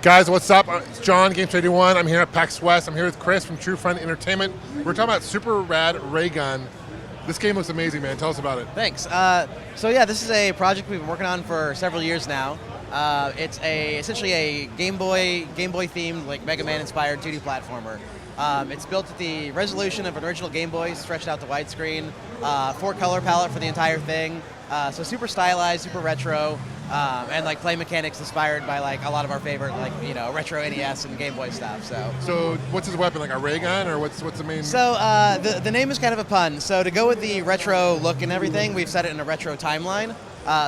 Guys, what's up? It's John, Gamester81. I'm here at PAX West. I'm here with Chris from True Fun Entertainment. We're talking about Super Rad Raygun. This game looks amazing, man. Tell us about it. Thanks. So yeah, this is a project we've been working on for several years now. It's essentially a Game Boy themed, like Mega Man inspired 2D platformer. It's built at the resolution of an original Game Boy, stretched out to widescreen. 4-color palette for the entire thing. So super stylized, super retro, and like play mechanics inspired by like a lot of our favorite retro NES and Game Boy stuff. So what's his weapon? Like a ray gun, or what's the main? So the name is kind of a pun. So to go with the retro look and everything, we've set it in a retro timeline.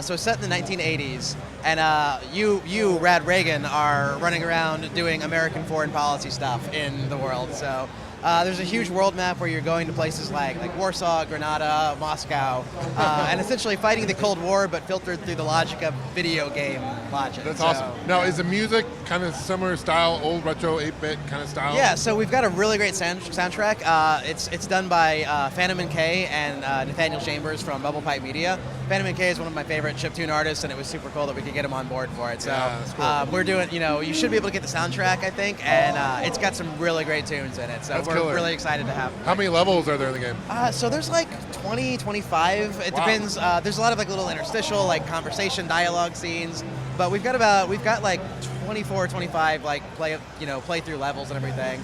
So it's set in the 1980s, and you, Rad Raygun, are running around doing American foreign policy stuff in the world. So there's a huge world map where you're going to places like Warsaw, Granada, Moscow, and essentially fighting the Cold War, but filtered through the logic of video game logic. That's awesome. Now, is the music kind of similar style, old retro 8-bit kind of style? Yeah, so we've got a really great soundtrack. It's done by Phantom and Kay and Nathaniel Chambers from Bubble Pipe Media. Phantom and Kay is one of my favorite chiptune artists, and it was super cool that we could get him on board for it. So yeah, that's cool. We're doing, you should be able to get the soundtrack, I think, and it's got some really great tunes in it. So that's we're killer. really excited to have it. How many levels are there in the game? So there's like 20, 25. It depends. There's a lot of like little interstitial, like conversation, dialogue scenes. But we've got like 24, 25 like playthrough levels and everything.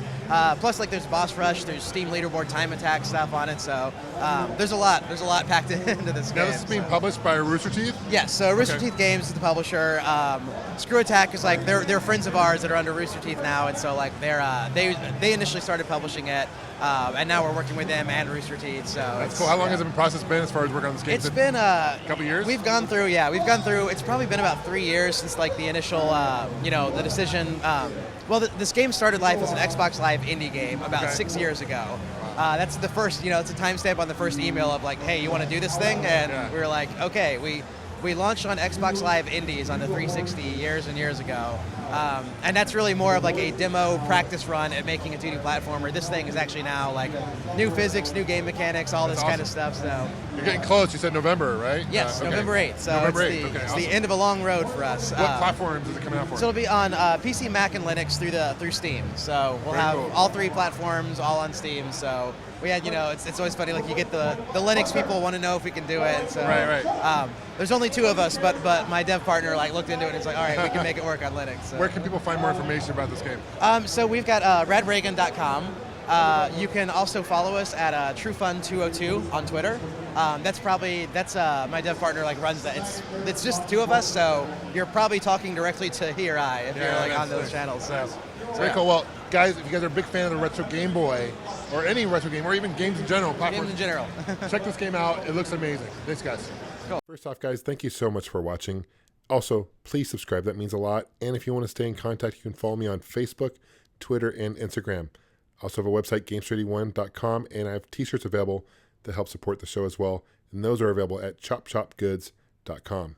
Plus like there's boss rush, there's Steam leaderboard time attack stuff on it. So there's a lot packed into this game. Now this is being published by Rooster Teeth? Yes. So Rooster Teeth Games is the publisher. Screw Attack is like they're friends of ours that are under Rooster Teeth now, and so like they initially started publishing it, and now we're working with them and Rooster Teeth. So that's cool. How long has the process been as far as working on this game? It's been a couple years. We've gone through. It's probably been about 3 years since like the initial the decision. This game started life as an Xbox Live indie game about 6 years ago. That's the first, it's a timestamp on the first email of like, hey, you want to do this thing? And we were like, okay, we launched on Xbox Live Indies on the 360 years and years ago. And that's really more of like a demo practice run at making a 2D platformer. This thing is actually now like new physics, new game mechanics, all this kind of stuff. So you're getting close. You said November, right? Yes, November 8th. So November 8th. It's awesome. the end of a long road for us. What platforms is it coming out for? So it'll be on PC, Mac, and Linux through Steam. So we'll have all 3 platforms all on Steam. So we had, it's always funny, like you get the Linux people want to know if we can do it. So, right. There's only 2 of us, but my dev partner like looked into it and he's like, all right, we can make it work on Linux. So. Where can people find more information about this game? So we've got radraygun.com. You can also follow us at TrueFun202 on Twitter. That's my dev partner like runs that. It's just the 2 of us, so you're probably talking directly to he or I if you're like on those channels. So. Very cool. Well, guys, if you guys are a big fan of the retro Game Boy, or any retro game, or even games in general, platforms, check this game out. It looks amazing. Thanks, guys. Cool. First off, guys, thank you so much for watching. Also, please subscribe. That means a lot. And if you want to stay in contact, you can follow me on Facebook, Twitter, and Instagram. I also have a website, Gamester81.com, and I have t-shirts available to help support the show as well. And those are available at chopchopgoods.com.